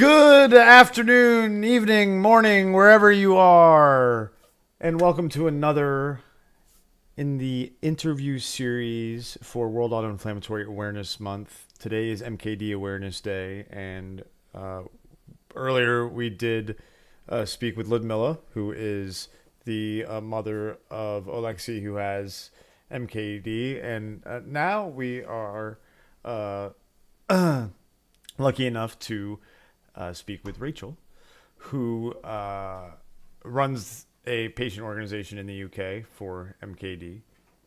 Good afternoon, evening, morning, wherever you are, and welcome to another in the interview series for World Autoinflammatory Awareness Month. Today is MKD Awareness Day, and earlier we did speak with Ludmilla, who is the mother of Alexei, who has MKD, and now we are uh, lucky enough to speak with Rachel, who runs a patient organization in the UK for MKD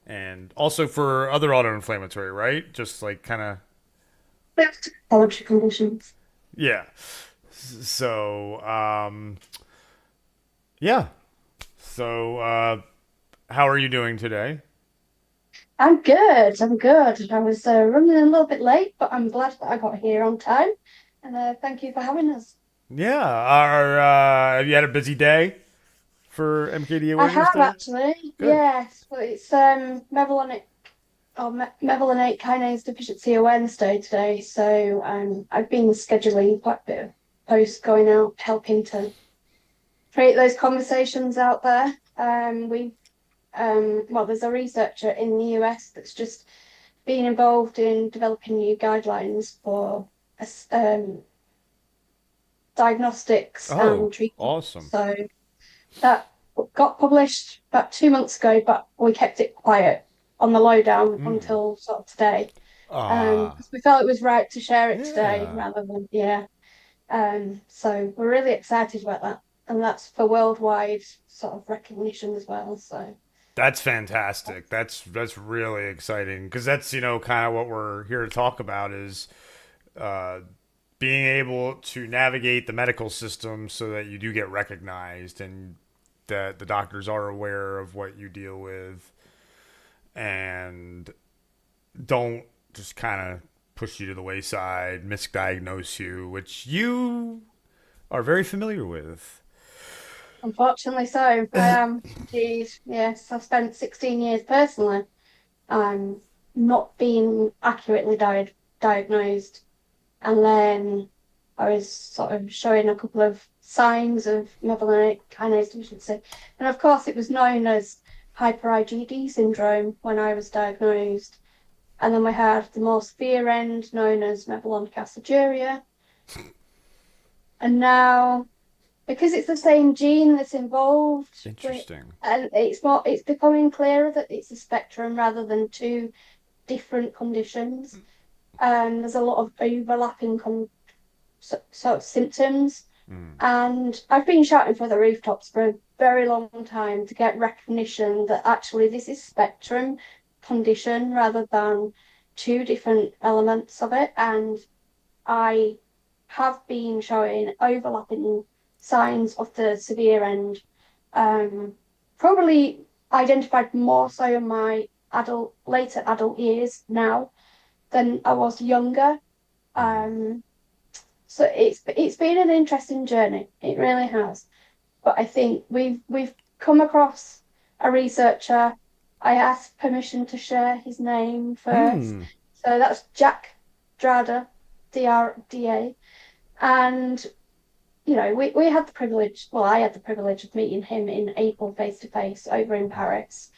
and also for other autoinflammatory, right? Just like kind of, Allergy conditions. yeah. So, yeah. So, how are you doing today? I'm good. I'm good. I was running a little bit late, but I'm glad that I got here on time. And thank you for having us. Yeah. Have you had a busy day for MKD I Awareness have Day? actually, Good. yes, but it's mevalonate kinase deficiency awareness day today. So I've been scheduling quite a bit of posts going out, helping to create those conversations out there. There's a researcher in the US that's just been involved in developing new guidelines for diagnostics Oh, and treatment. awesome. So that got published about 2 months ago, but we kept it quiet on the lowdown Mm. until sort of today. Ah, Because we felt it was right to share it today yeah. rather than, yeah. So we're really excited about that. And that's for worldwide sort of recognition as well. So That's fantastic. That's really exciting because that's kind of what we're here to talk about is uh, being able to navigate the medical system so that you do get recognized and that the doctors are aware of what you deal with and don't just kind of push you to the wayside, misdiagnose you, which you are very familiar with. unfortunately, so I am indeed. Yes, I've spent 16 years personally not being accurately diagnosed. And then I was sort of showing a couple of signs of mevalonate kinase deficiency. And of course, it was known as hyper IgD syndrome when I was diagnosed. And then we had the more severe end known as mevalonic aciduria. And now, because it's the same gene that's involved, Interesting. and it's becoming clearer that it's a spectrum rather than two different conditions. There's a lot of overlapping sort of symptoms. Mm. And I've been shouting for the rooftops for a very long time to get recognition that actually this is spectrum condition rather than two different elements of it. And I have been showing overlapping signs of the severe end. Probably identified more so in my later adult years now than I was younger. Mm. Um, so it's been an interesting journey. It really has. But I think we've come across a researcher. I asked permission to share his name first. Hmm. So that's Jack Drada, DRDA. And we had the privilege, well, I had the privilege of meeting him in April face to face over in Paris.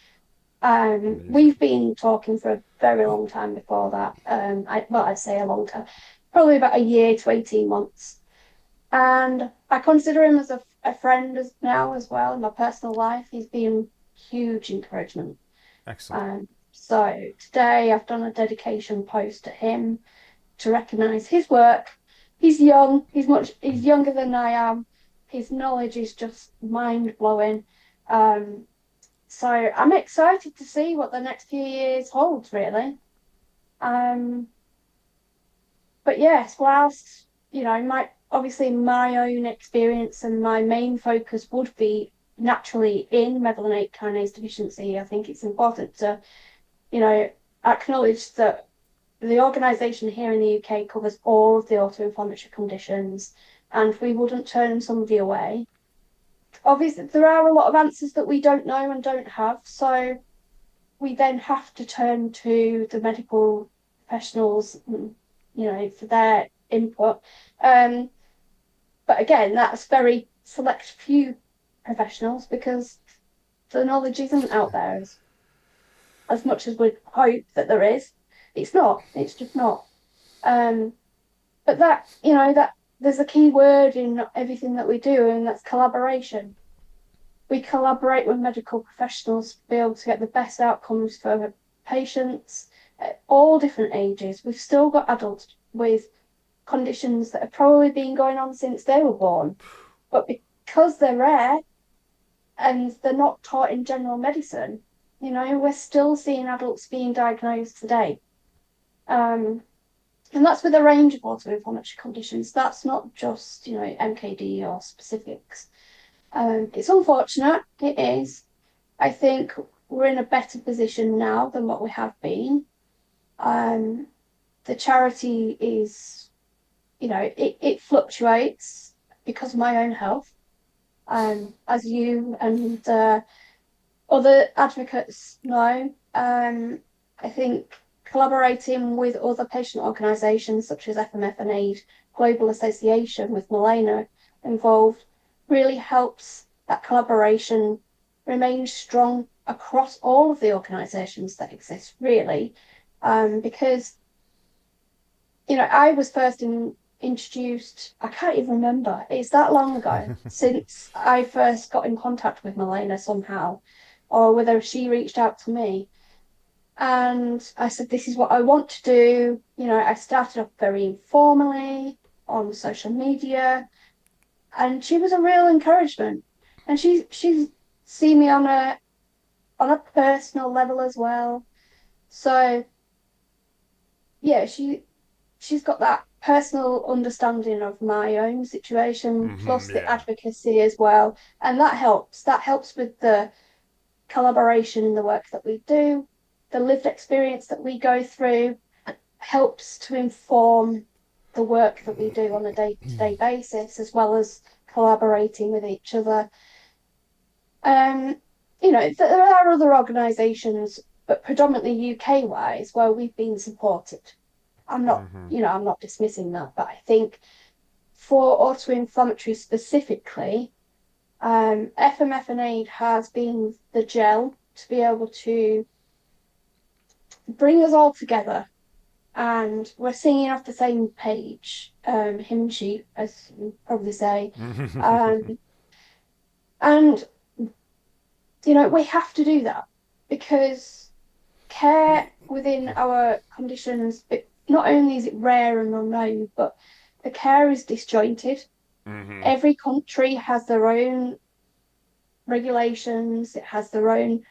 Amazing. We've been talking for a very long time before that. I'd say a long time, probably about a year to 18 months. And I consider him as a friend now as well in my personal life. He's been huge encouragement. Excellent. So today I've done a dedication post to him to recognise his work. He's young. He's younger than I am. His knowledge is just mind blowing. Um, so I'm excited to see what the next few years holds, really. Um, but yes, whilst my obviously my own experience and my main focus would be naturally in mevalonate kinase deficiency, I think it's important to you know acknowledge that the organisation here in the UK covers all of the autoinflammatory conditions, and we wouldn't turn somebody away. Obviously, there are a lot of answers that we don't know and don't have, so we then have to turn to the medical professionals, for their input. Um, But again, that's very select few professionals because the knowledge isn't out there as much as we'd hope that there is. It's not. It's just not. But that, that there's a key word in everything that we do, and that's collaboration. We collaborate with medical professionals to be able to get the best outcomes for patients at all different ages. We've still got adults with conditions that have probably been going on since they were born, but because they're rare and they're not taught in general medicine, we're still seeing adults being diagnosed today. And that's with a range of autoinflammatory conditions. That's not just, MKD or specifics. It's unfortunate, it is. I think we're in a better position now than what we have been. The charity is, it fluctuates because of my own health. As you and other advocates know, I think collaborating with other patient organisations such as FMF and AID Global Association with Milena involved really helps that collaboration remain strong across all of the organisations that exist, really, because I was first introduced, I can't even remember, it's that long ago since I first got in contact with Milena somehow, or whether she reached out to me. And I said, this is what I want to do. I started off very informally on social media, and she was a real encouragement. And she's seen me on a personal level as well. So yeah, she's got that personal understanding of my own situation, plus the advocacy as well. And that helps. That helps with the collaboration in the work that we do. The lived experience that we go through helps to inform the work that we do on a day-to-day basis, as well as collaborating with each other. There are other organisations, but predominantly UK-wise, where we've been supported. I'm not dismissing that, but I think for autoinflammatory specifically, FMF and AID has been the gel to be able to bring us all together, and we're singing off the same page, hymn sheet, as you probably say. And we have to do that because care within our conditions, not only is it rare and unknown, but the care is disjointed. Every country has their own regulations, it has their own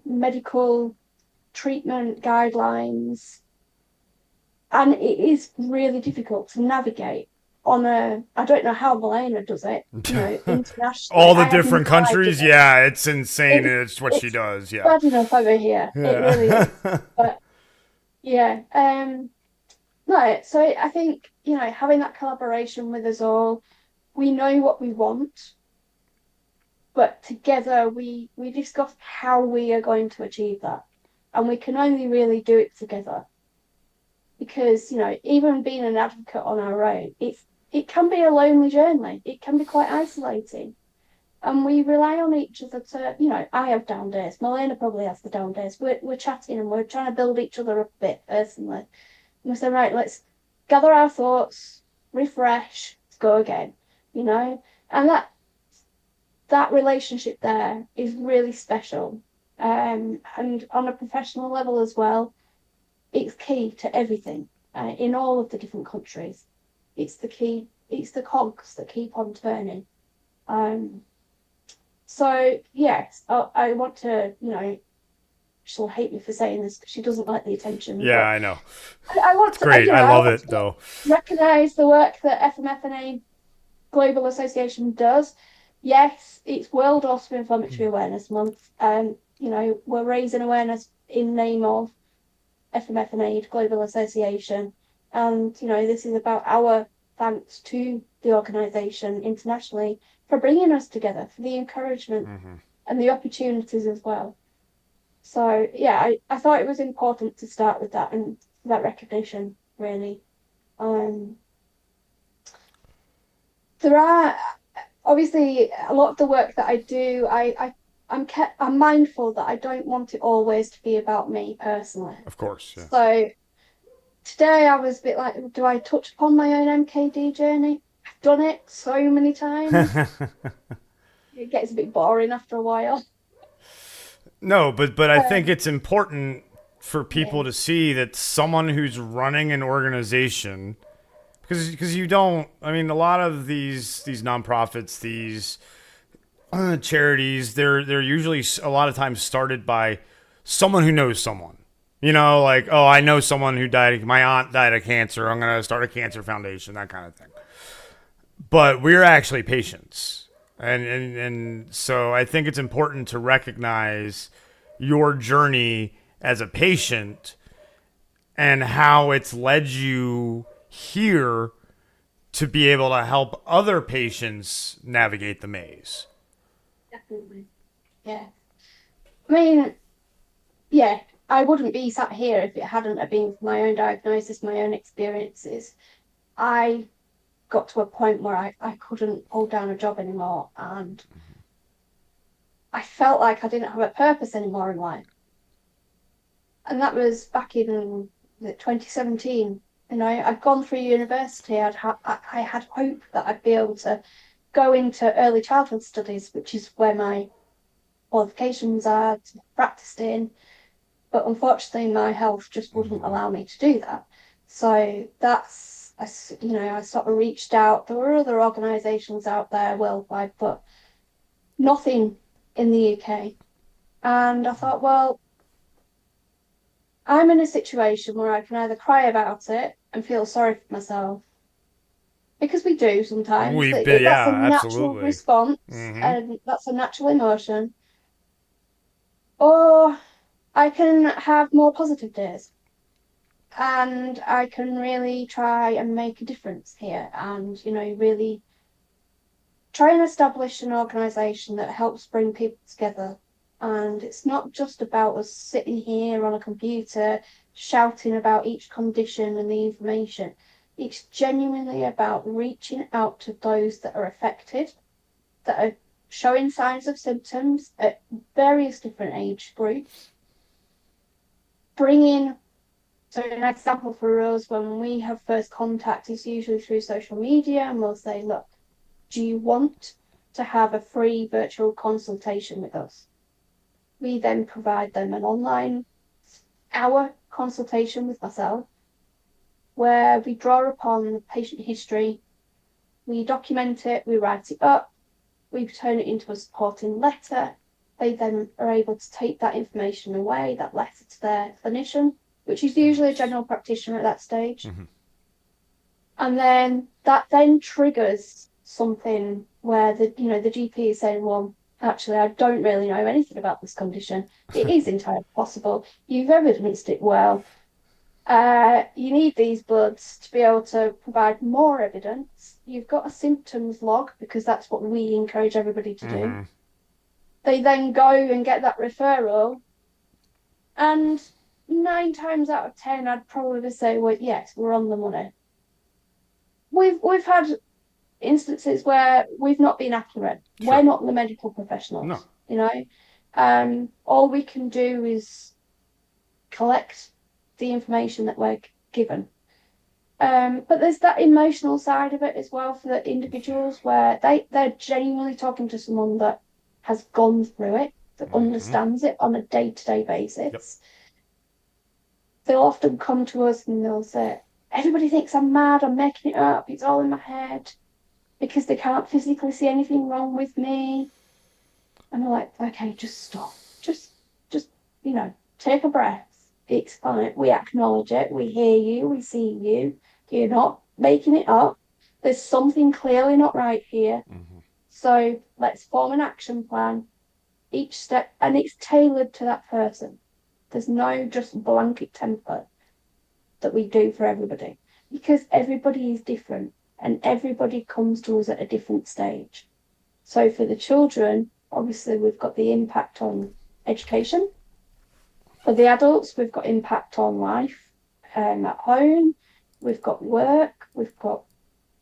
medical treatment guidelines, and it is really difficult to navigate I don't know how Milena does it, internationally. All the different countries, yeah, it's insane. It's what she does, yeah. Bad enough over here, it really is. But yeah, no, so I think, having that collaboration with us all, we know what we want, but together we discuss how we are going to achieve that. And we can only really do it together. Because, even being an advocate on our own, it can be a lonely journey. It can be quite isolating. And we rely on each other to, I have down days. Milena probably has the down days. We're chatting and we're trying to build each other up a bit personally. And we say, right, let's gather our thoughts, refresh, let's go again, And that relationship there is really special. And on a professional level as well, it's key to everything in all of the different countries. It's the key, it's the cogs that keep on turning. So yes, I want to, she'll hate me for saying this because she doesn't like the attention. Yeah, I know. I want it's great. I love it though. Recognise the work that FMF&A Global Association does. Yes, it's World Autoinflammatory Awareness Month. We're raising awareness in name of FMF and AID Global Association, and this is about our thanks to the organisation internationally for bringing us together, for the encouragement and the opportunities as well. So yeah, I thought it was important to start with that and that recognition, really. there are obviously a lot of the work that I do. I'm mindful that I don't want it always to be about me personally. Of course, yeah. So today I was a bit like, do I touch upon my own MKD journey? I've done it so many times. It gets a bit boring after a while. No, but I think Um, it's important for yeah, people to see that someone who's running an organization, because you don't, I mean, a lot of these nonprofits, these charities, they're usually a lot of times started by someone who knows someone. You know, like, oh, I know someone who died. My aunt died of cancer. I'm gonna start a cancer foundation, that kind of thing. But we're actually patients, and so I think it's important to recognize your journey as a patient and how it's led you here to be able to help other patients navigate the maze. definitely. Yeah. I mean, yeah, I wouldn't be sat here if it hadn't have been for my own diagnosis, my own experiences. I got to a point where I couldn't hold down a job anymore, and I felt like I didn't have a purpose anymore in life. And that was back in 2017. You know, I'd gone through university. I had hope that I'd be able to go into early childhood studies, which is where my qualifications are to practiced in. But unfortunately, my health just wouldn't allow me to do that. So I sort of reached out. There were other organisations out there worldwide, but nothing in the UK. And I thought, well, I'm in a situation where I can either cry about it and feel sorry for myself, because we do sometimes. We've been, That's a yeah, natural absolutely. response Mm-hmm. and that's a natural emotion. Or I can have more positive days and I can really try and make a difference here and, really try and establish an organisation that helps bring people together. And it's not just about us sitting here on a computer shouting about each condition and the information. It's genuinely about reaching out to those that are affected, that are showing signs of symptoms at various different age groups, bringing so an example for us when we have first contact is usually through social media, and we'll say, look, do you want to have a free virtual consultation with us? We then provide them an online hour consultation with myself where we draw upon the patient history, we document it, we write it up, we turn it into a supporting letter. They then are able to take that information away, that letter, to their clinician, which is usually a general practitioner at that stage. Mm-hmm. And then that then triggers something where the GP is saying, well, actually, I don't really know anything about this condition. It is entirely possible. You've evidenced it well. You need these bloods to be able to provide more evidence. You've got a symptoms log because that's what we encourage everybody to do. Mm-hmm. They then go and get that referral, and 9 times out of 10, I'd probably say, well, yes, we're on the money. We've had instances where we've not been accurate. Sure. We're not the medical No. professionals, all we can do is collect the information that we're given. But there's that emotional side of it as well for the individuals where they're genuinely talking to someone that has gone through it, that understands it on a day-to-day basis. Yep. They'll often come to us and they'll say, everybody thinks I'm mad, I'm making it up, it's all in my head, because they can't physically see anything wrong with me. And I'm like, okay, just stop. Just, take a breath. It's fine. We acknowledge it. We hear you. We see you. You're not making it up. There's something clearly not right here. Mm-hmm. So let's form an action plan, each step, and it's tailored to that person. There's no just blanket template that we do for everybody, because everybody is different and everybody comes to us at a different stage. So for the children, obviously we've got the impact on education. For the adults, we've got impact on life at home. We've got work. We've got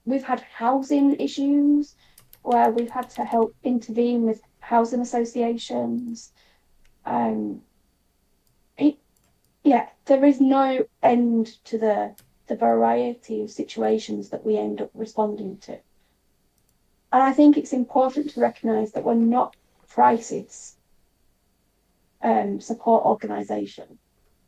we've had housing issues where we've had to help intervene with housing associations. Um, it, yeah, there is no end to the variety of situations that we end up responding to. And I think it's important to recognise that we're not crisis support organisation.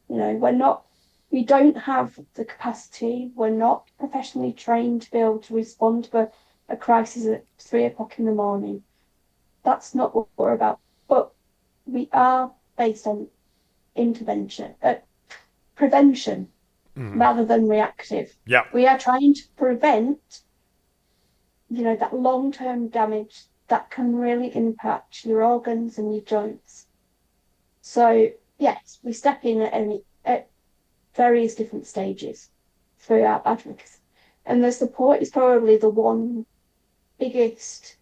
We don't have the capacity. We're not professionally trained to be able to respond to a crisis at 3 o'clock in the morning. That's not what we're about. But we are based on prevention rather than reactive. Yeah. We are trying to prevent, that long-term damage that can really impact your organs and your joints. So yes, we step in at various different stages throughout advocacy. And the support is probably the one biggest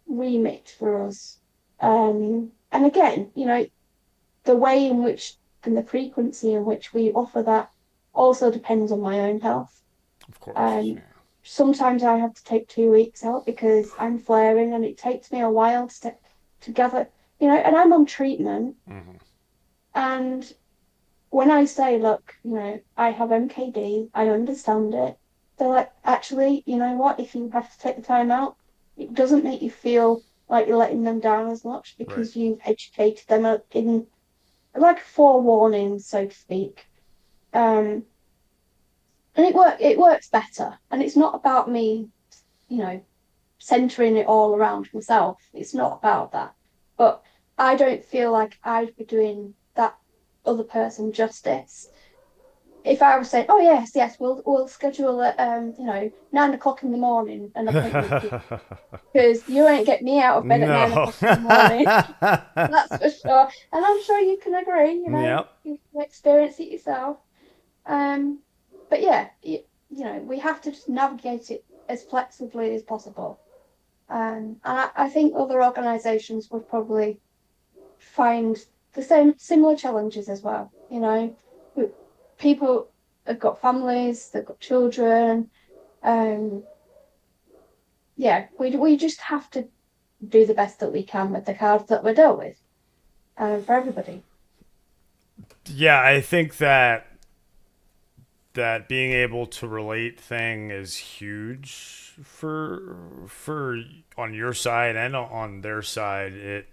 remit for us. And again, the way in which and the frequency in which we offer that also depends on my own health. Of course. Sometimes I have to take 2 weeks out because I'm flaring and it takes me a while to gather, and I'm on treatment. And when I say, look, I have MKD, I understand it, they're like, actually, you know what? If you have to take the time out, it doesn't make you feel like you're letting them down as much because you've educated them in like forewarning, so to speak. And it works better. And it's not about me, centering it all around myself. It's not about that. But I don't feel like I'd be doing that other person justice if I was saying, oh yes, we'll schedule at 9 o'clock in the morning an appointment because you won't get me out of bed at 9 o'clock in the morning. That's for sure. And I'm sure you can agree. Yep. You can experience it yourself. But yeah, we have to just navigate it as flexibly as possible. And I think other organisations would probably find the similar challenges as well. People have got families, they've got children. We just have to do the best that we can with the cards that we're dealt with, for everybody. Yeah, I think that being able to relate thing is huge for on your side and on their side. It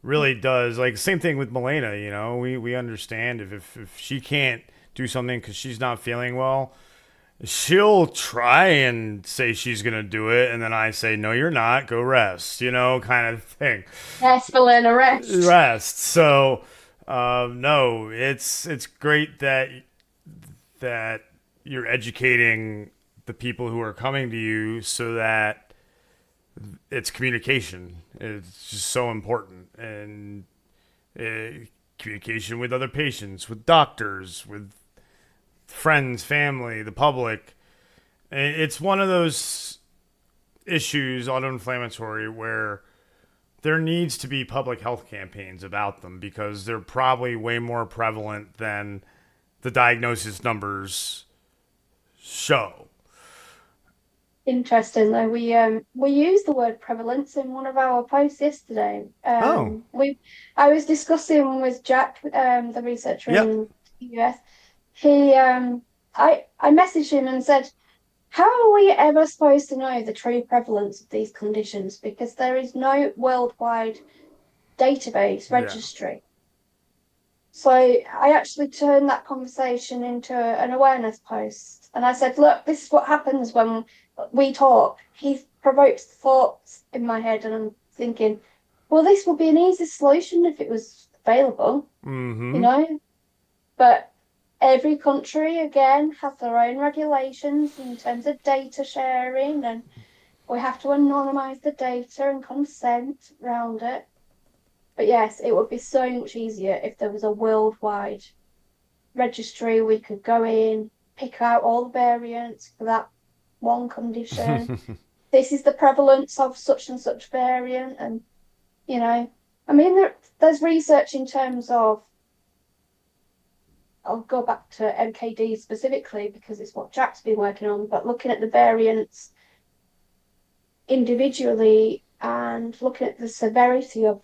really does. Like same thing with Milena. We understand if she can't do something because she's not feeling well, she'll try and say she's gonna do it, and then I say no, you're not. Go rest. Kind of thing. Yes, Milena, rest. Rest. So no, it's great that you're educating the people who are coming to you so that it's communication. It's just so important. And communication with other patients, with doctors, with friends, family, the public. It's one of those issues, autoinflammatory, where there needs to be public health campaigns about them because they're probably way more prevalent than the diagnosis numbers show. Interesting though, we used the word prevalence in one of our posts yesterday. I was discussing with Jack, the researcher in the US. I messaged him and said, how are we ever supposed to know the true prevalence of these conditions? Because there is no worldwide database registry. So I actually turned that conversation into an awareness post. And I said, look, this is what happens when we talk. He provokes thoughts in my head. And I'm thinking, well, this would be an easy solution if it was available, But every country, again, has their own regulations in terms of data sharing. And we have to anonymise the data and consent around it. But yes, it would be so much easier if there was a worldwide registry. We could go in, pick out all the variants for that one condition. This is the prevalence of such and such variant. And, there's research in terms of, I'll go back to MKD specifically because it's what Jack's been working on, but looking at the variants individually and looking at the severity of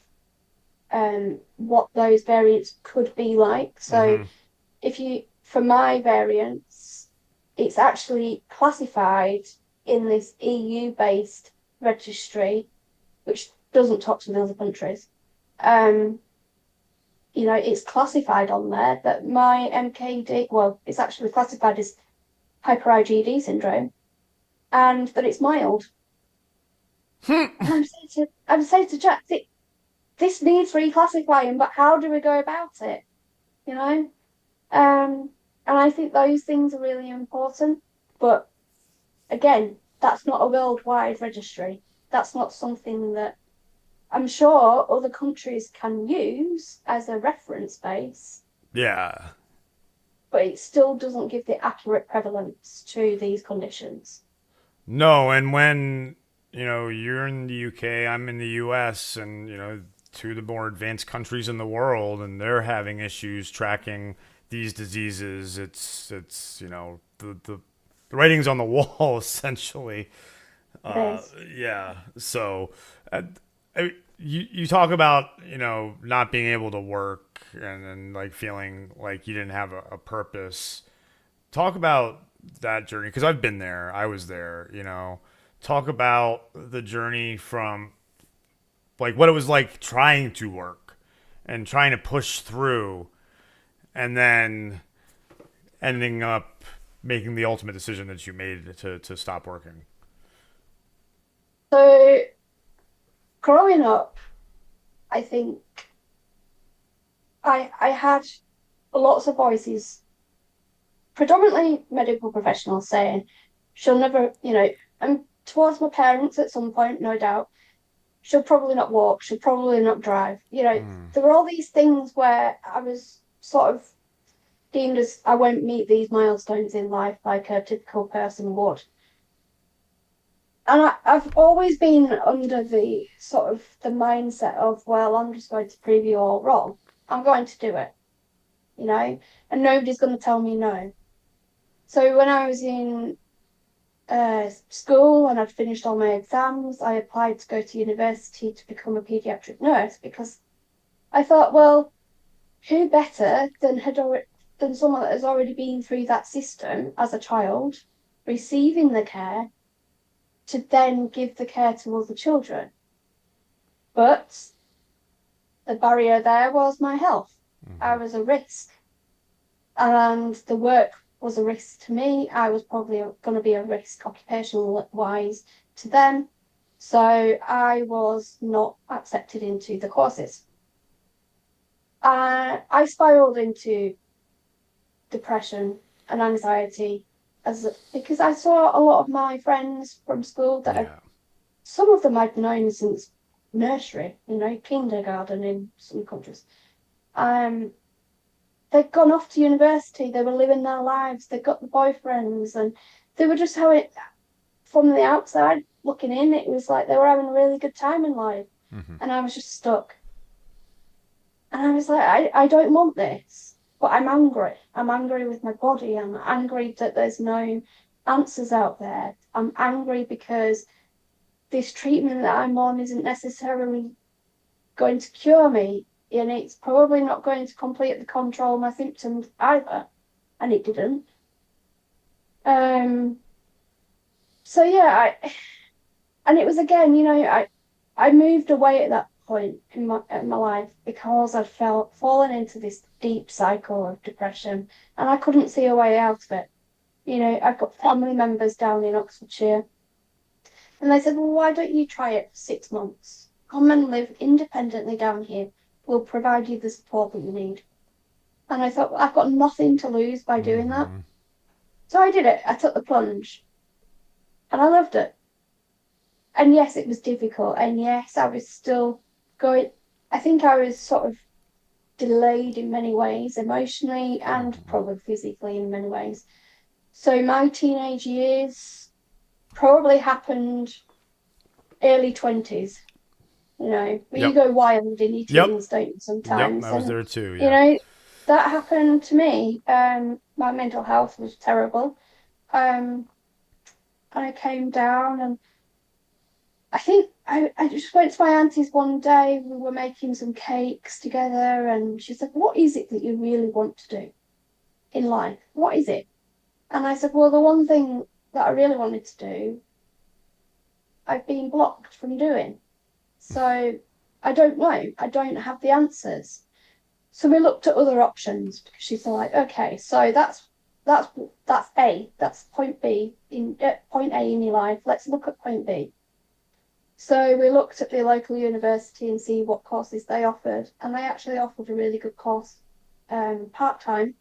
what those variants could be like. So Mm-hmm. if you, for my variants, it's actually classified in this EU-based registry, which doesn't talk to the other countries. Um, it's classified on there that my MKD, well, it's actually classified as hyper IgD syndrome, and that it's mild. And I'm saying to Jack, this needs reclassifying, but how do we go about it? You know? And I think those things are really important. But again, that's not a worldwide registry. That's not something that I'm sure other countries can use as a reference base, Yeah. but it still doesn't give the accurate prevalence to these conditions. No, and when, you're in the UK, I'm in the US, and, two of the more advanced countries in the world, and they're having issues tracking these diseases, the writing's on the wall, essentially. It is. Yeah. So, you talk about, not being able to work and then like feeling like you didn't have a purpose. Talk about that journey because I've been there. I was there. Talk about the journey from like what it was like trying to work and trying to push through, and then ending up making the ultimate decision that you made to stop working. So growing up, I think I had lots of voices, predominantly medical professionals, saying she'll never, and towards my parents at some point, no doubt, she'll probably not walk, she'll probably not drive. Mm. There were all these things where I was sort of deemed as I won't meet these milestones in life like a typical person would. And I've always been under the sort of the mindset of, well, I'm just going to prove you all wrong. I'm going to do it, you know, and nobody's going to tell me no. So when I was in school and I'd finished all my exams, I applied to go to university to become a paediatric nurse because I thought, well, who better than someone that has already been through that system as a child, receiving the care, to then give the care to other children. But the barrier there was my health. I Mm-hmm. was a risk, and the work was a risk to me. I was probably going to be a risk occupational wise to them. So I was not accepted into the courses. I spiraled into depression and anxiety because I saw a lot of my friends from school Yeah. some of them I'd known since nursery, kindergarten in some countries. Um, they'd gone off to university, they were living their lives, they got the boyfriends, and they were just from the outside looking in, it was like they were having a really good time in life. Mm-hmm. And I was just stuck. And I was like, I don't want this, but I'm angry. I'm angry with my body. I'm angry that there's no answers out there. I'm angry because this treatment that I'm on isn't necessarily going to cure me, and it's probably not going to completely control my symptoms either. And it didn't. Um, so yeah, and it was again, I moved away at that point in my life because I'd fallen into this deep cycle of depression and I couldn't see a way out of it. I've got family members down in Oxfordshire and they said, well, why don't you try it for 6 months? Come and live independently down here. We'll provide you the support that you need. And I thought, well, I've got nothing to lose by doing that. Mm-hmm. So I did it. I took the plunge and I loved it. And yes, it was difficult. And yes, I was still going, I think I was sort of delayed in many ways, emotionally and Mm-hmm. probably physically in many ways. So my teenage years probably happened early 20s, where you Yep. go wild in your Yep. teens, don't you, Yep. I sometimes? was And, there too. you Yeah. know, that happened to me. My mental health was terrible. I came down and I think I just went to my auntie's one day. We were making some cakes together, and she said, "What is it that you really want to do in life? What is it?" And I said, "Well, the one thing that I really wanted to do, I've been blocked from doing. So I don't know. I don't have the answers." So we looked at other options because she's like, "Okay, so that's A. That's point B in point A in your life. Let's look at point B." So we looked at the local university and see what courses they offered, and they actually offered a really good course part-time.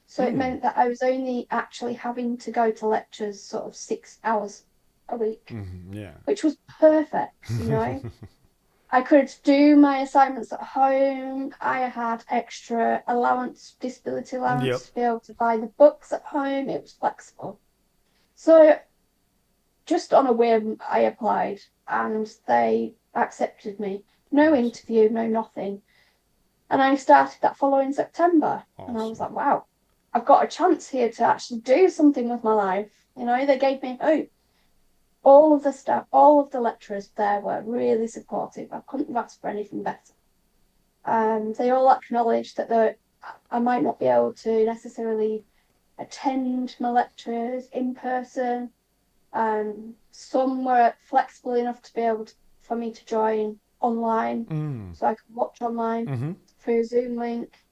So it meant that I was only actually having to go to lectures sort of 6 hours a week, Yeah. which was perfect, I could do my assignments at home. I had extra allowance, disability Yep. allowance to be able to buy the books at home. It was flexible. So just on a whim, I applied and they accepted me. No interview, no nothing. And I started that following September. And I was Awesome. like, wow, I've got a chance here to actually do something with my life. They gave me hope. All of the staff, all of the lecturers there were really supportive. I couldn't have asked for anything better. They all acknowledged that I might not be able to necessarily attend my lectures in person. Some were flexible enough to be able for me to join online, so I could watch online through a Zoom link,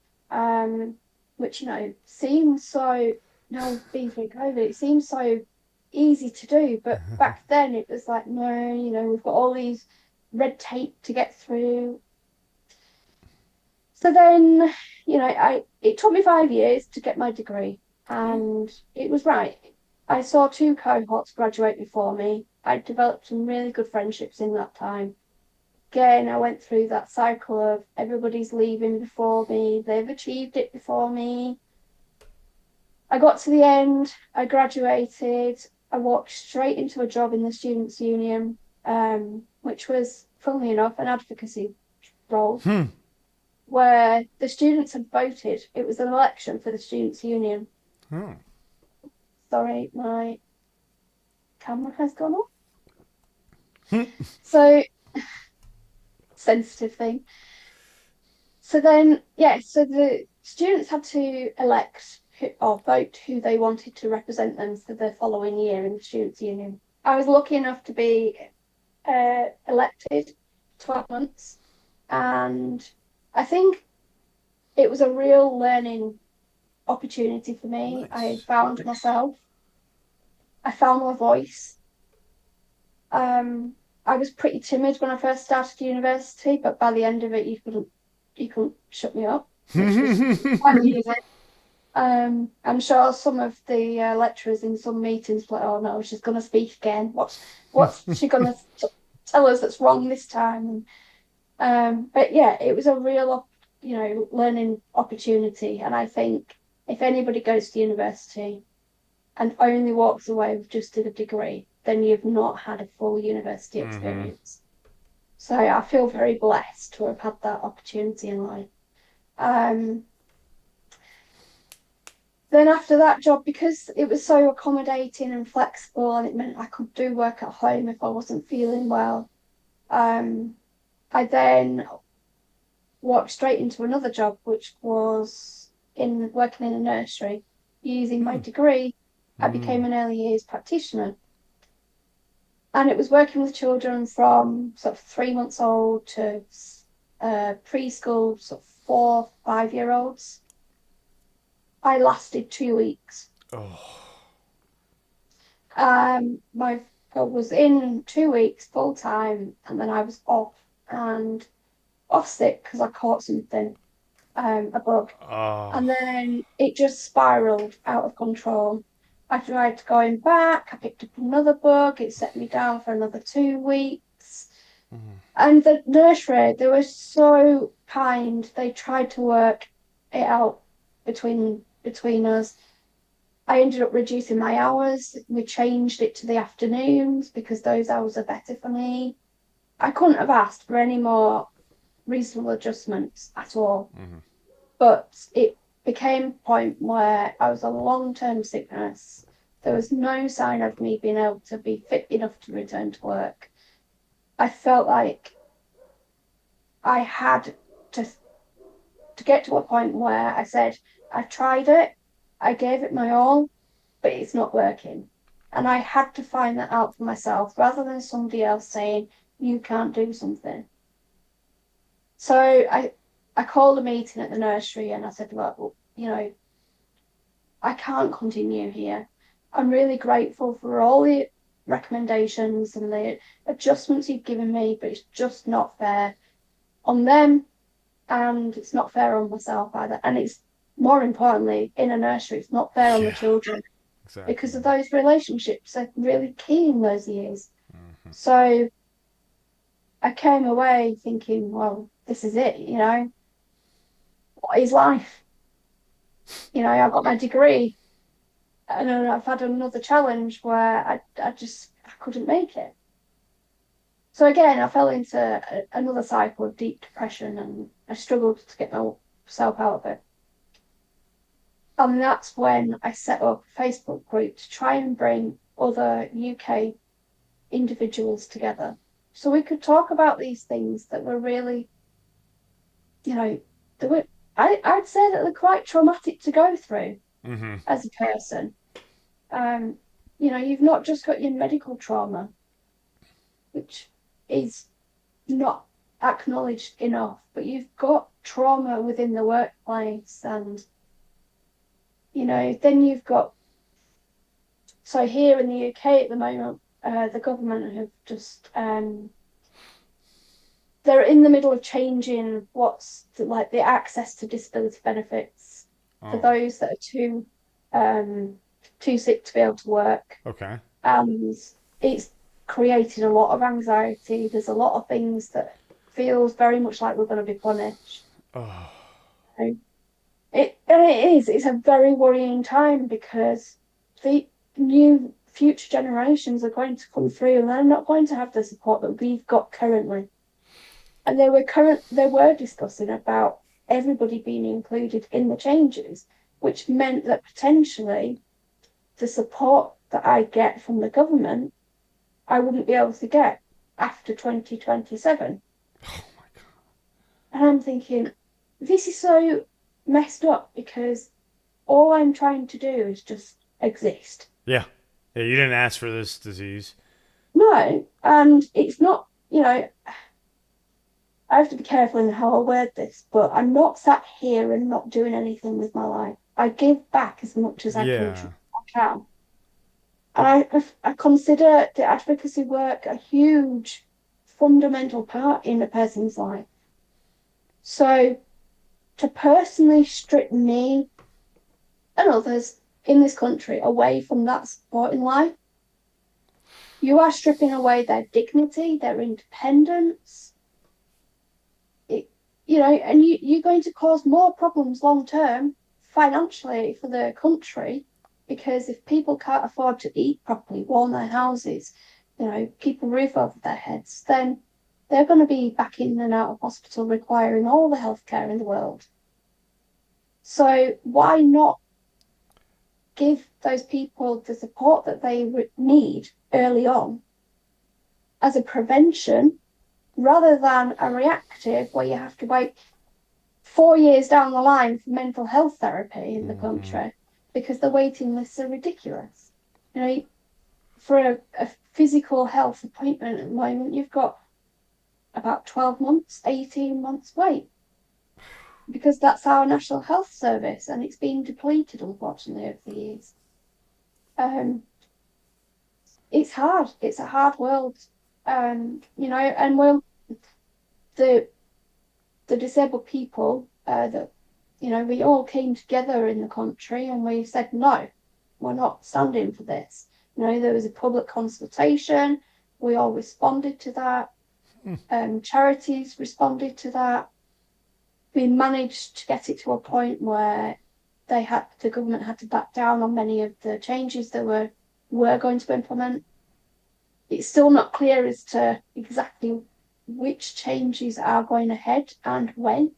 which seems so. No, being through COVID, it seems so easy to do, but back then it was like, no, we've got all these red tape to get through. So then, it took me 5 years to get my degree, and it was right. I saw two cohorts graduate before me. I developed some really good friendships in that time. Again, I went through that cycle of everybody's leaving before me, they've achieved it before me. I got to the end, I graduated, I walked straight into a job in the Students' Union, which was, funnily enough, an advocacy role where the students had voted. It was an election for the Students' Union. Oh. Sorry, my camera has gone off. So, sensitive thing. So then, so the students had to elect or vote who they wanted to represent them for the following year in the Students' Union. I was lucky enough to be elected 12 months, and I think it was a real learning opportunity for me. Nice. I found myself. I found my voice. I was pretty timid when I first started university, but by the end of it, you couldn't shut me up, which was quite easy. I'm sure some of the lecturers in some meetings were like, "Oh no, she's going to speak again. What's she going to tell us that's wrong this time?" But yeah, it was a real, learning opportunity. And I think if anybody goes to university and only walks away with just a degree, then you've not had a full university experience. So I feel very blessed to have had that opportunity in life. Then after that job, because it was so accommodating and flexible, and it meant I could do work at home if I wasn't feeling well, I then walked straight into another job, which was in working in a nursery. Using my degree, I became an early years practitioner. And it was working with children from sort of 3 months old to preschool, sort of 4, 5-year-olds. I lasted 2 weeks. I was in 2 weeks full time, and then I was off sick because I caught something, a bug. And then it just spiraled out of control. I tried going back, I picked up another bug, it set me down for another 2 weeks. And the nursery, they were so kind. They tried to work it out between us. I ended up reducing my hours. We changed it to the afternoons because those hours are better for me. I couldn't have asked for any more reasonable adjustments at all. But it became a point where I was on long-term sickness. There was no sign of me being able to be fit enough to return to work. I felt like I had to get to a point where I said, I tried it, I gave it my all, but it's not working. And I had to find that out for myself rather than somebody else saying, you can't do something. So I called a meeting at the nursery and I said, look, I can't continue here. I'm really grateful for all the recommendations and the adjustments you've given me, but it's just not fair on them and it's not fair on myself either. And it's more importantly, in a nursery, it's not fair on the children Exactly. because of those relationships are really key in those years. Mm-hmm. So I came away thinking, well, this is it, what is life? I got my degree and then I've had another challenge where I couldn't make it. So again, I fell into another cycle of deep depression and I struggled to get myself out of it. And that's when I set up a Facebook group to try and bring other UK individuals together so we could talk about these things that were really, I'd say that they're quite traumatic to go through as a person. You've not just got your medical trauma, which is not acknowledged enough, but you've got trauma within the workplace and, then you've got, so here in the UK at the moment, the government have just, they're in the middle of changing what's the access to disability benefits for those that are too sick to be able to work. Okay. And it's created a lot of anxiety. There's a lot of things that feels very much like we're going to be punished. Oh. It's a very worrying time because the new future generations are going to come through and they're not going to have the support that we've got currently. And they were discussing about everybody being included in the changes, which meant that potentially the support that I get from the government, I wouldn't be able to get after 2027. Oh my God. And I'm thinking, this is so messed up because all I'm trying to do is just exist. Yeah. Yeah, you didn't ask for this disease. No, and it's not, I have to be careful in how I word this, but I'm not sat here and not doing anything with my life. I give back as much as I can. And I consider the advocacy work a huge fundamental part in a person's life. So to personally strip me and others in this country away from that support in life, you are stripping away their dignity, their independence, and you're going to cause more problems long term financially for the country, because if people can't afford to eat properly, warm their houses, keep a roof over their heads, then they're going to be back in and out of hospital requiring all the healthcare in the world. So why not give those people the support that they need early on as a prevention rather than a reactive where you have to wait 4 years down the line for mental health therapy in the country because the waiting lists are ridiculous. For a physical health appointment at the moment, you've got about 12 months, 18 months wait because that's our National Health Service and it's been depleted, unfortunately, over the years. It's hard. It's a hard world. And the disabled people that we all came together in the country and we said no, we're not standing for this. There was a public consultation. We all responded to that. Charities responded to that. We managed to get it to a point where the government had to back down on many of the changes that were going to implement. It's still not clear as to exactly which changes are going ahead and when,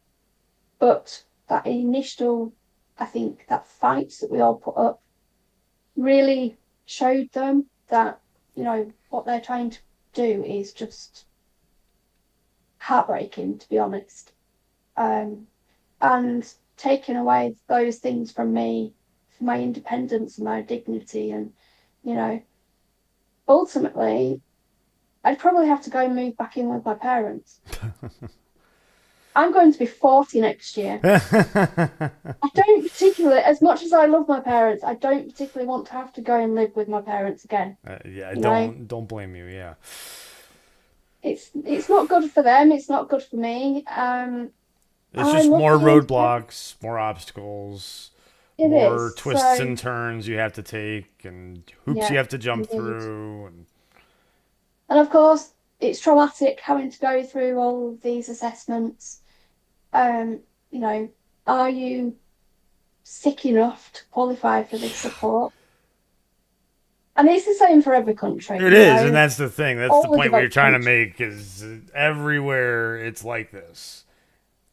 but that initial, I think, that fight that we all put up really showed them that, what they're trying to do is just heartbreaking, to be honest. Um, and taking away those things from me, for my independence and my dignity, and you know, ultimately, I'd probably have to go and move back in with my parents. I'm going to be 40 next year. I don't particularly, as much as I love my parents, I don't particularly want to have to go and live with my parents again. Yeah, You know, don't blame you. Yeah, it's not good for them. It's not good for me. it's I just love more being together. roadblocks, more obstacles, It more is. twists So and turns you have to take, and hoops you yeah, have to jump indeed. through. And And of course, it's traumatic having to go through all of these assessments. You know, are you sick enough to qualify for this support? And it's the same for every country, it you is, and know, that's the thing. That's the all the point we are developed trying to countries. make. Is everywhere it's like this.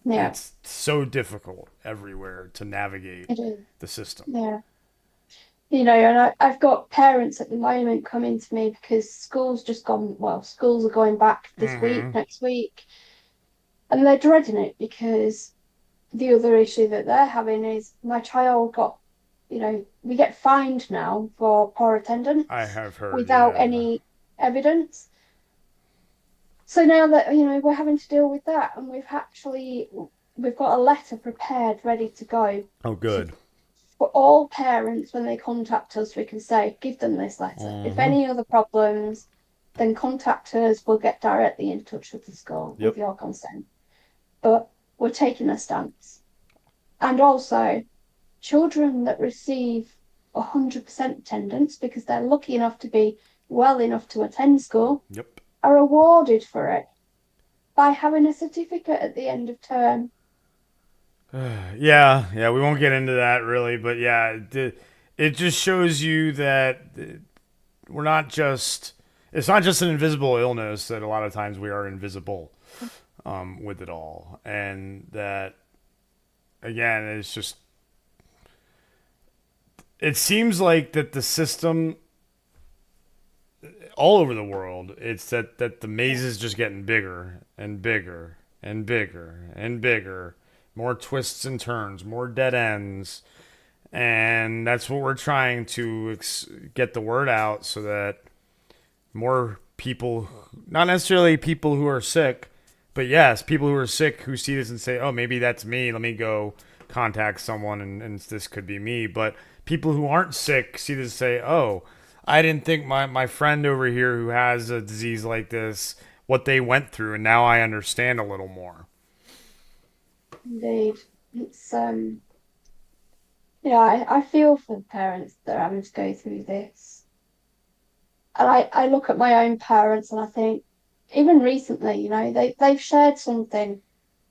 Yeah, It's so difficult everywhere to navigate it is. the system. Yeah. You know, and I've got parents at the moment coming to me because schools are going back this week, Mm-hmm. next week, and they're dreading it because the other issue that they're having is my child got, we get fined now for poor I attendance have heard, without yeah. any evidence. So now that, we're having to deal with that, and we've got a letter prepared, ready to go Oh, to good. for all parents when they contact us, we can say, give them this letter. If Mm-hmm. any other problems, then contact us. We'll get directly in touch with the school with Yep. your consent. But we're taking a stance. And also, children that receive 100% attendance because they're lucky enough to be well enough to attend school Yep. are awarded for it by having a certificate at the end of term. Yeah. We won't get into that really, but yeah, it just shows you that we're not just. It's not just an invisible illness that a lot of times we are invisible with it all, and that again, it's just. It seems like that the system all over the world, it's that the maze is just getting bigger and bigger and bigger and bigger, more twists and turns, more dead ends, and that's what we're trying to get the word out so that more people, not necessarily people who are sick, but yes, people who are sick who see this and say, "Oh, maybe that's me. Let me go contact someone, and this could be me." But people who aren't sick see this and say, "Oh, I didn't think my friend over here who has a disease like this, what they went through, and now I understand a little more." Indeed. It's I feel for the parents that are having to go through this. And I look at my own parents and I think, even recently, they've shared something.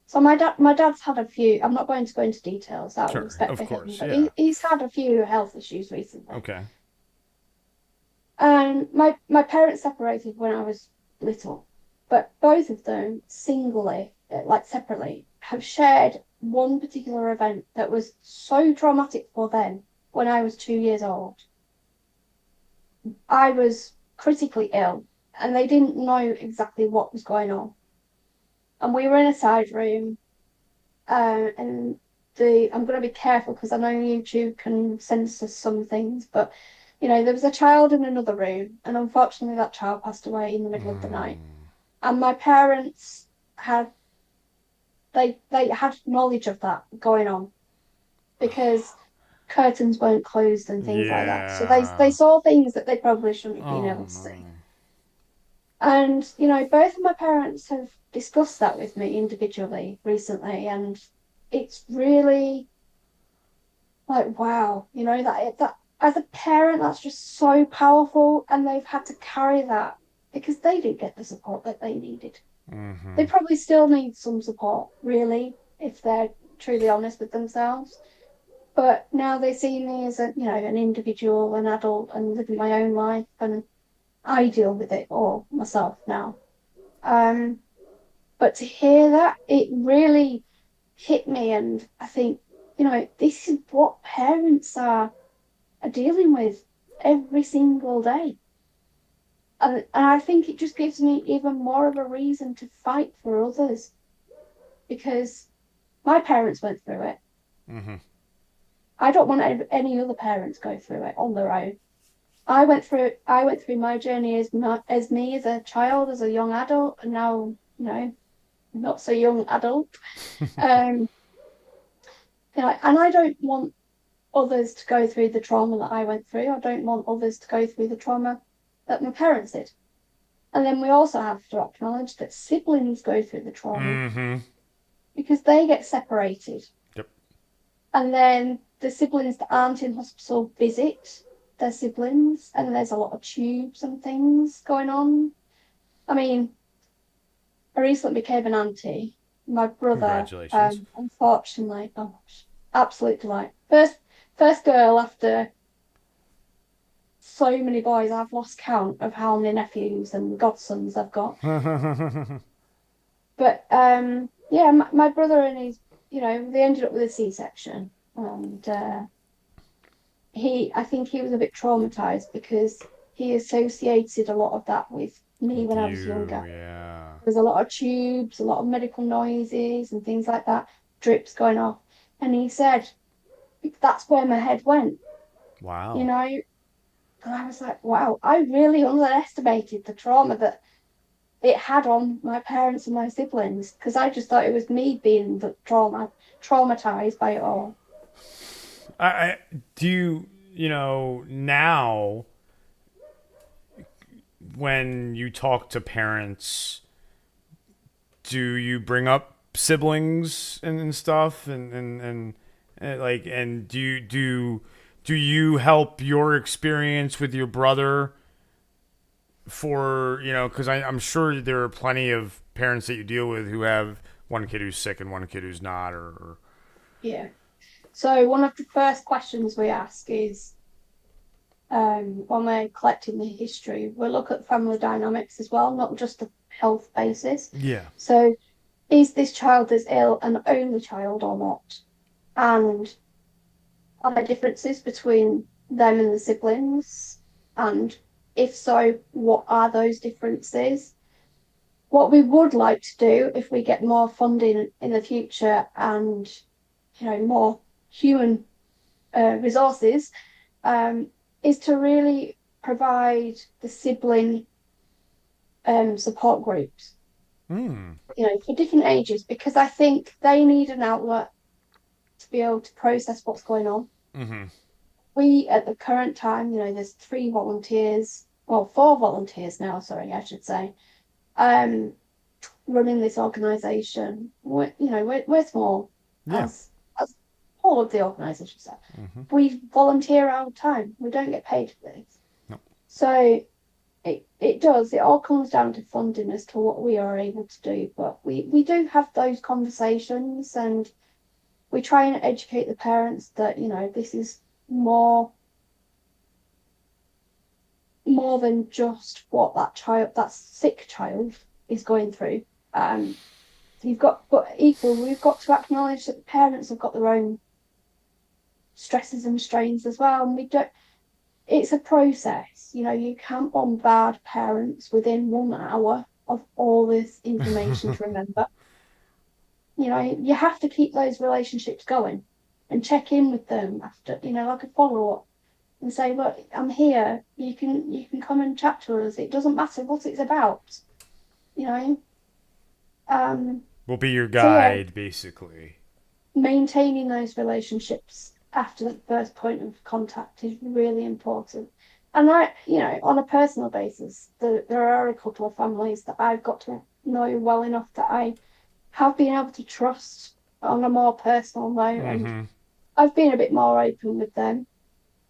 So my dad's had a few. I'm not going to go into details out of Sure, respect of for him, course, but yeah. he's had a few health issues recently. Okay. And my parents separated when I was little, but both of them singly, like separately, have shared one particular event that was so traumatic for them when I was 2 years old. I was critically ill, and they didn't know exactly what was going on. And we were in a side room, and I'm going to be careful because I know YouTube can censor some things, but there was a child in another room, and unfortunately, that child passed away in the middle of the night. And my parents had they had knowledge of that going on because curtains weren't closed and things like that. So they Yeah. saw things that they probably shouldn't have been Oh able to no. see. And both of my parents have discussed that with me individually recently, and it's really like wow, that as a parent, that's just so powerful, and they've had to carry that because they didn't get the support that they needed. They Mm-hmm. probably still need some support, really, if they're truly honest with themselves. But now they see me as an individual, an adult, and living my own life, and I deal with it all myself now. Um, but to hear that, it really hit me, and I think, this is what parents are dealing with every single day. And I think it just gives me even more of a reason to fight for others, because my parents went through it. Mm-hmm. I don't want any other parents go through it on their own. I went through my journey as me as a child, as a young adult, and now, not so young adult. Um, and I don't want others to go through the trauma that I went through. I don't want others to go through the trauma that my parents did. And then we also have to acknowledge that siblings go through the trauma Mm-hmm. because they get separated. Yep. And then the siblings that aren't in hospital visit their siblings, and there's a lot of tubes and things going on. I mean, I recently became an auntie. My brother, Congratulations. unfortunately, oh, absolute delight. First girl after so many boys. I've lost count of how many nephews and godsons I've got. But yeah, my brother and his, they ended up with a C-section, and I think he was a bit traumatized because he associated a lot of that with me With when I was you, younger. yeah. There was a lot of tubes, a lot of medical noises and things like that, drips going off. And he said, that's where my head went, you Wow. know? And I was like, wow, I really underestimated the trauma that it had on my parents and my siblings, because I just thought it was me being the traumatized by it all. I do now when you talk to parents, do you bring up siblings and stuff and like and do you help your experience with your brother for because I'm sure there are plenty of parents that you deal with who have one kid who's sick and one kid who's not or Yeah. So one of the first questions we ask is, when we're collecting the history, we'll look at family dynamics as well, not just the health basis. yeah. So is this child as ill an only child or not? And are there differences between them and the siblings? And if so, what are those differences? What we would like to do if we get more funding in the future and more human resources, is to really provide the sibling support groups, Hmm. for different ages, because I think they need an outlet to be able to process what's going on. Mm-hmm. We, at the current time, there's 3 volunteers, well, 4 volunteers now, sorry, I should say, um, running this organisation. We're small Yeah. as all of the organisations are. Mm-hmm. We volunteer our time. We don't get paid for this. No. So it all comes down to funding as to what we are able to do. But we do have those conversations, and we try and educate the parents that, this is more than just what that sick child is going through. But equally, we've got to acknowledge that the parents have got their own stresses and strains as well, and we don't. It's a process. You can't bombard parents within 1 hour of all this information to remember. You have to keep those relationships going and check in with them after, like a follow up, and say, look, I'm here. You can come and chat to us. It doesn't matter what it's about. You know. Will be your So yeah, guide basically. maintaining those relationships after the first point of contact is really important. And on a personal basis, there are a couple of families that I've got to know well enough that I have been able to trust on a more personal note, and Mm-hmm. I've been a bit more open with them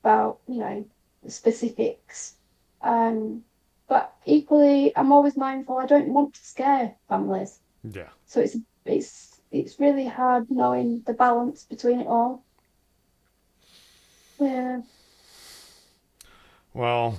about, the specifics. But equally, I'm always mindful I don't want to scare families. Yeah. So it's really hard knowing the balance between it all. Yeah. Well,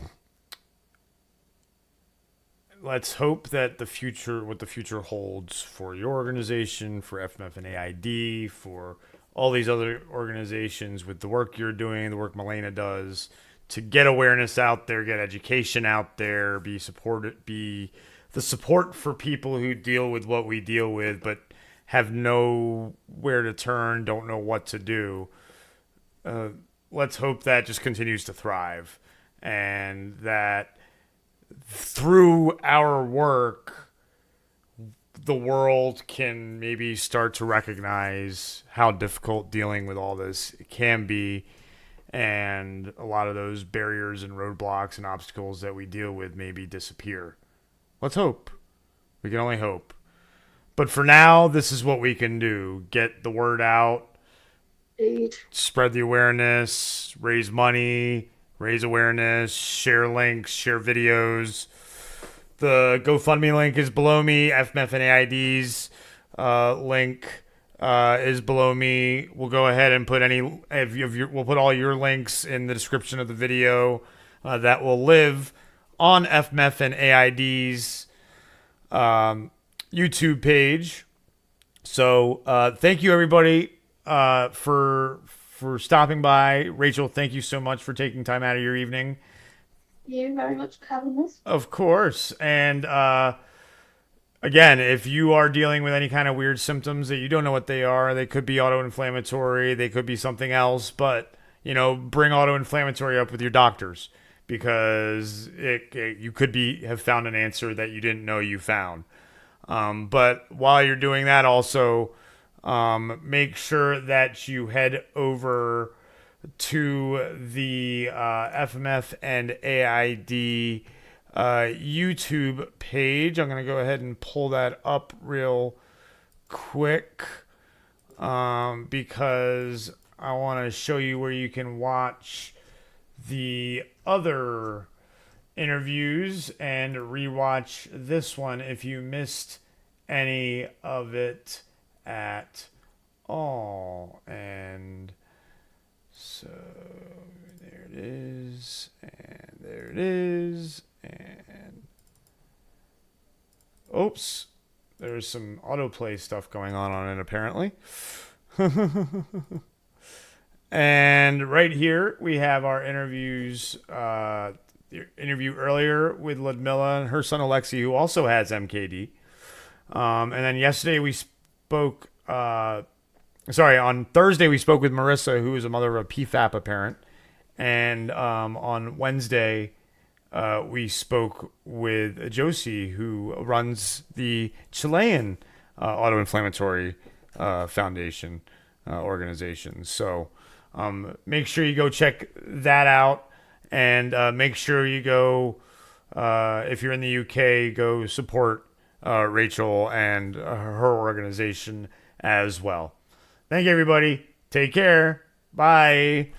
let's hope that what the future holds for your organization, for FMF and AID, for all these other organizations with the work you're doing, the work Milena does, to get awareness out there, get education out there, be the support for people who deal with what we deal with, but have nowhere to turn, don't know what to do. Let's hope that just continues to thrive, and that through our work, the world can maybe start to recognize how difficult dealing with all this can be, and a lot of those barriers and roadblocks and obstacles that we deal with maybe disappear. Let's hope. We can only hope. But for now, this is what we can do. Get the word out, Indeed. spread the awareness, raise money, raise awareness, share links, share videos. The GoFundMe link is below me. FMF and AID's link is below me. We'll go ahead and put we'll put all your links in the description of the video that will live on FMF and AID's YouTube page. So thank you, everybody, for stopping by. Rachel, thank you so much for taking time out of your evening. You very much for having us. Of course. And again, if you are dealing with any kind of weird symptoms that you don't know what they are, they could be autoinflammatory, they could be something else, but bring autoinflammatory up with your doctors, because you could have found an answer that you didn't know you found. But while you're doing that, also make sure that you head over to the FMF and AID YouTube page. I'm going to go ahead and pull that up real quick because I want to show you where you can watch the other interviews and rewatch this one if you missed any of it at all. And so there it is, and there it is, and oops, there's some autoplay stuff going on it apparently. And right here we have our interviews. The interview earlier with Ludmilla and her son Alexei, who also has MKD. And then yesterday we spoke. On Thursday we spoke with Marissa, who is a mother of a PFAP parent, and on Wednesday we spoke with Josie, who runs the Chilean Autoinflammatory Foundation organization. So make sure you go check that out. And make sure you go, if you're in the UK, go support Rachel and her organization as well. Thank you, everybody. Take care. Bye.